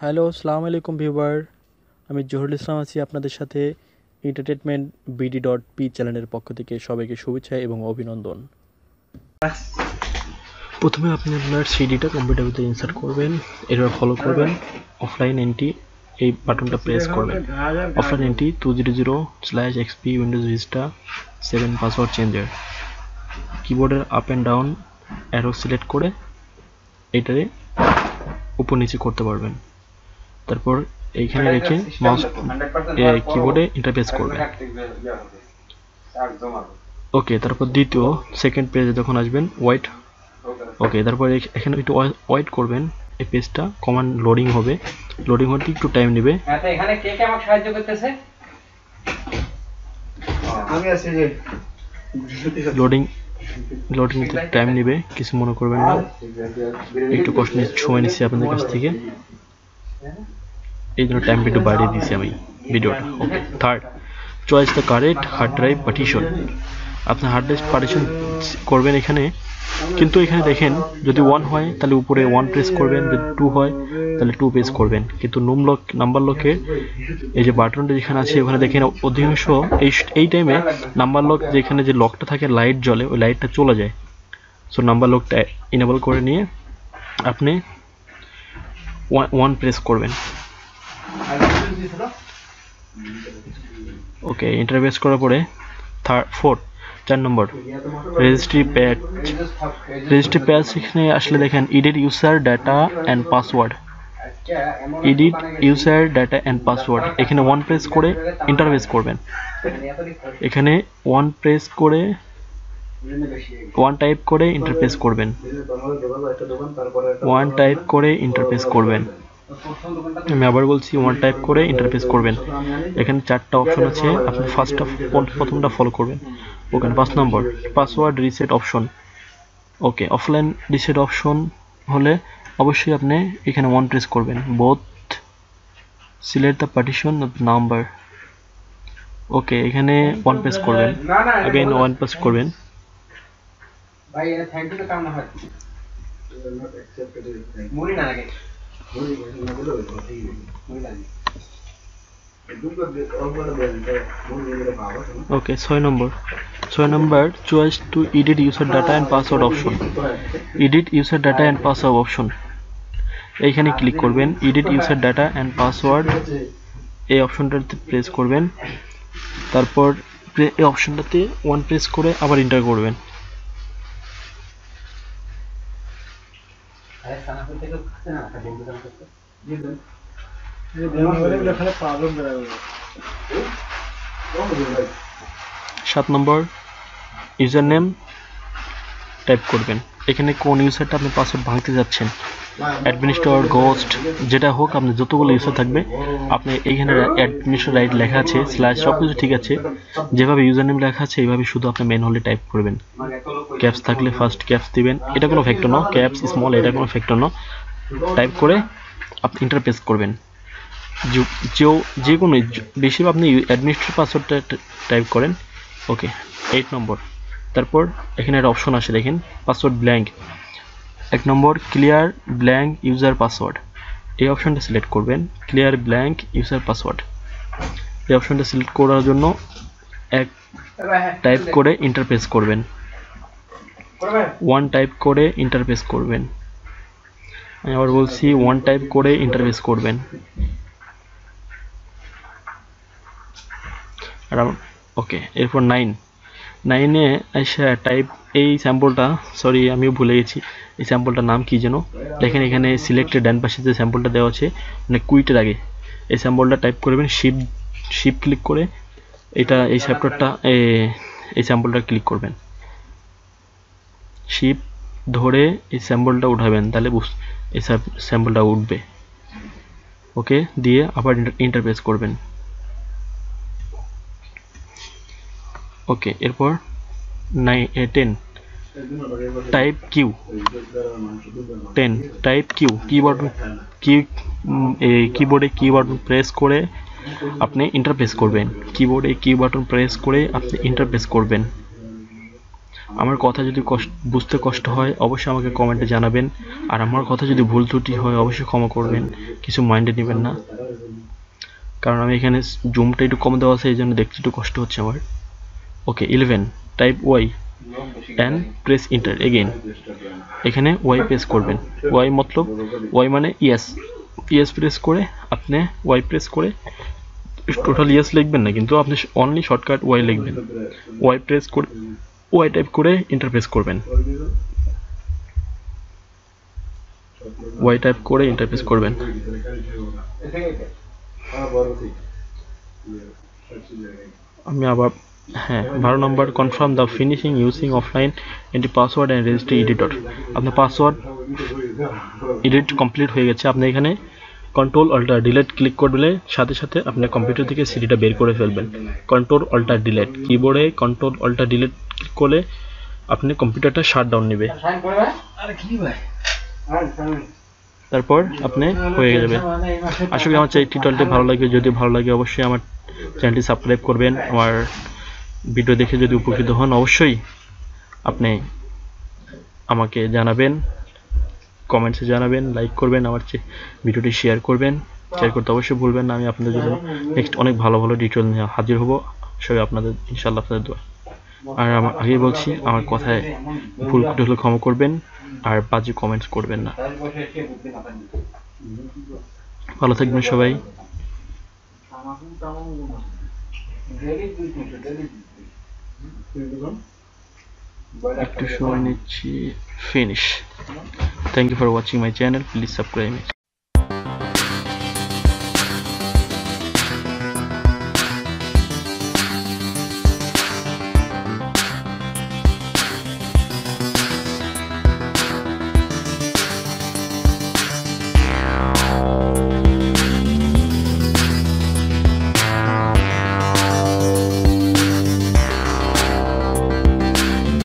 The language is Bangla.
হ্যালো, আসসালামু আলাইকুম ভিউয়ার। আমি জহুরুল ইসলাম আছি আপনাদের সাথে এন্টারটেনমেন্ট বিডি.পি চ্যানেলের পক্ষ থেকে সবাইকে শুভেচ্ছা এবং অভিনন্দন। প্রথমে আপনি আপনার সিডিটা কম্পিউটার ভিতরে ইনসার্ট করবেন, এরপর ফলো করবেন অফলাইন এন্ট্রি এই বাটনটা প্রেস করবেন। Offline entry 200/xp Windows Vista 7 password changer. কিবোর্ডের up and down arrow select করে এটারে উপর নিচে করতে পারবেন। তারপর এইখানে রেখে মাউস কিবোর্ডে ইন্টারফেস করবেন। ওকে, তারপর দ্বিতীয় সেকেন্ড পেজে যখন আসবেন ওয়েট। ওকে, তারপর এখানে একটু ওয়েট করবেন। এই পেজটা কমান্ড লোডিং হবে, লোডিং হতে একটু টাইম নেবে। আচ্ছা, এখানে কে কে আমাকে সাহায্য করতেছে? আমি আছি যে লোডিং টাইম নেবে, কিছু মনে করবেন না, একটু কষ্ট নিয়ে সময় নিচ্ছি আপনাদের কাছ থেকে, এই জন্য টাইমটা একটু বাড়িয়ে দিয়েছি আমি ভিডিওটা। Okay, third choice the correct hard drive partition. আপনার হার্ড ড্রাইভ পার্টিশন করবেন এখানে, কিন্তু এখানে দেখেন যদি 1 হয় তাহলে উপরে 1 প্রেস করবেন, যদি 2 হয় তাহলে 2 প্রেস করবেন। কিন্তু নাম্বার লকে এই যে বাটনটা যেখানে আছে ওখানে দেখেন অধিকাংশ এই টাইমে নাম্বার লক যেখানে যে লকটা থাকে লাইট জ্বলে, ওই লাইটটা চলে যায়। সো নাম্বার লকটা ইনেবল করে নিয়ে আপনি 1 প্রেস করবেন। ওকে, ইন্টারফেস করার পরে 4 নম্বর রেজিস্ট্রি প্যাচ এখানে আসলে দেখেন edit user data and password, এখানে 1 প্রেস করে ইন্টারফেস করবেন। এখানে 1 প্রেস করে 1 টাইপ করে ইন্টারফেস করবেন, 1 টাইপ করে ইন্টারফেস করবেন। আমি আবার বলছি 1 টাইপ করে ইন্টারফেস করবেন। এখানে 4টা অপশন আছে, আপনি প্রথমটা ফলো করবেন। ওখানে 5 number password reset option. Okay, offline reset option হলে অবশ্যই আপনি এখানে 1 প্রেস করবেন। Both select the partition of number. Okay, এখানে 1 প্রেস করবেন, अगेन 1 প্রেস করবেন। ভাই এটা থ্যাঙ্ক ইউ তো কাম না হয় not accepted মুড়ি না লাগে okay, 6 number choice to edit user data and password option. এইখানে ক্লিক করবেন, edit user data and password এই অপশনটাতে প্রেস করবেন। তারপর এই অপশনটাতে 1 প্রেস করে আবার এন্টার করবেন। আরে সানাফুল থেকে আসছে না একটা বন্ধু দাম করতে দিয়ে দেন ये देना वाले लेखा प्रॉब्लम कराएगा 7 নম্বর ইউজার নেম টাইপ করবেন। এখানে কোন ইউজারটা আপনি পাসওয়ার্ড ভাঙতে যাচ্ছেন, অ্যাডমিনিস্ট্রেটর, গোস্ট, যেটা হোক, আপনি যতগুলো ইউজার থাকবে আপনি এইখানে অ্যাডমিনিস্ট্রেটর রাইট লেখা আছে স্ল্যাশ সবকিছু ঠিক আছে, যেভাবে ইউজার নেম লেখা আছে এইভাবে শুধু আপনি ম্যানুয়ালি টাইপ করবেন। ক্যাপস থাকলে ফার্স্ট ক্যাপস দিবেন, এটা কোনো ফ্যাক্টর না, ক্যাপস স্মল এটা কোনো ফ্যাক্টর না। টাইপ করে আপনি ইন্টারপ্রেস করবেন। যে কোনো বেশিরভাগ আপনি অ্যাডমিনিস্ট্রেটর পাসওয়ার্ডটা টাইপ করেন। ওকে, 8 নম্বর তারপর এখানে একটা অপশন আসে দেখেন পাসওয়ার্ড ব্ল্যাঙ্ক। 1 নম্বর ক্লিয়ার ব্ল্যাঙ্ক ইউজার পাসওয়ার্ড, এই অপশনটা সিলেক্ট করবেন। ক্লিয়ার ব্ল্যাঙ্ক ইউজার পাসওয়ার্ড এই অপশনটা সিলেক্ট করার জন্য 1 টাইপ করে ইন্টারপ্রেস করবেন, 1 টাইপ করে ইন্টারপ্রেস করবেন। আমি আবার বলছি 1 টাইপ করে ইন্টারপ্রেস করবেন। ওকে, এরপর 9 এসে টাইপ এই স্যাম্পলটা, সরি আমিও ভুলে গেছি এই স্যাম্পলটার নাম কি যেন। দেখেন এখানে সিলেক্টেড ডান পাশে যে স্যাম্পলটা দেওয়া আছে মানে কুইটের আগে এই স্যাম্পলটা টাইপ করবেন। শিফট ক্লিক করে এটা এই স্যাম্পলটা ক্লিক করবেন, শিফট ধরে এই স্যাম্পলটা উঠাবেন, তাহলে এই স্যাম্পলটা উঠবে। ওকে, দিয়ে আবার ইন্টারপ্রেস করবেন। ওকে, এরপর 10 টাইপ কিউ। 10 টাইপ কিউ, কিবোর্ডে কিউ বাটন প্রেস করে আপনি ইন্টারপ্রেস করবেন। আমার কথা যদি বুঝতে কষ্ট হয় অবশ্যই আমাকে কমেন্টে জানাবেন, আর আমার কথা যদি ভুল ত্রুটি হয় অবশ্যই ক্ষমা করবেন, কিছু মাইন্ডে নেবেন না, কারণ আমি এখানে জুমটা একটু কম দেওয়া আছে এই জন্য দেখতে একটু কষ্ট হচ্ছে আমার। Okay 11 type Y and press enter again. এখানে ওয়াই প্রেস করবেন, ওয়াই মতলব ওয়াই মানে ইয়েস, ইয়েস প্রেস করে আপনি ওয়াই প্রেস করে টোটাল ইয়েস লিখবেন না, কিন্তু আপনি অনলি শর্টকাট ওয়াই লিখবেন। ওয়াই প্রেস করে ওয়াই টাইপ করে ইন্টার প্রেস করবেন, ওয়াই টাইপ করে ইন্টার প্রেস করবেন। আমি আবার হ্যাঁ 12 number confirm the finishing using offline entry password and registry editor. আপনার পাসওয়ার্ড এডিট কমপ্লিট হয়ে গেছে। আপনি এখানে কন্ট্রোল অল্টার ডিলেট ক্লিক করলে সাথে সাথে আপনার কম্পিউটার থেকে সিডিটা বের করে ফেলবেন। কন্ট্রোল অল্টার ডিলেট, কিবোর্ডে কন্ট্রোল অল্টার ডিলেট ক্লিক করলে আপনি কম্পিউটারটা শাটডাউন নেবে, তারপর আপনি হয়ে যাবে। আশা করি আমার টিউটোরিয়ালটি ভালো লাগে, যদি ভালো লাগে অবশ্যই আমার চ্যানেলটি সাবস্ক্রাইব করবেন। আমার ভিডিও দেখে যদি উপকৃত হন অবশ্যই আপনি আমাকে জানাবেন, কমেন্টসে জানাবেন, লাইক করবেন, আমার ভিডিওটি শেয়ার করবেন, শেয়ার করতে অবশ্যই ভুলবেন না। আমি আপনাদের জন্য নেক্সট অনেক ভালো ভালো ডিটেইল নিয়ে হাজির হব, সবাই আপনাদের ইনশাআল্লাহ আপনাদের দোয়া। আর আমার আগেই বলছি আমার কথায় ভুল ত্রুটি হলে ক্ষমা করবেন, আর বাজে কমেন্টস করবেন না। ভালো থাকবেন সবাই। একটু সময় নিচ্ছি, finish. Thank you for watching my channel. Please subscribe me.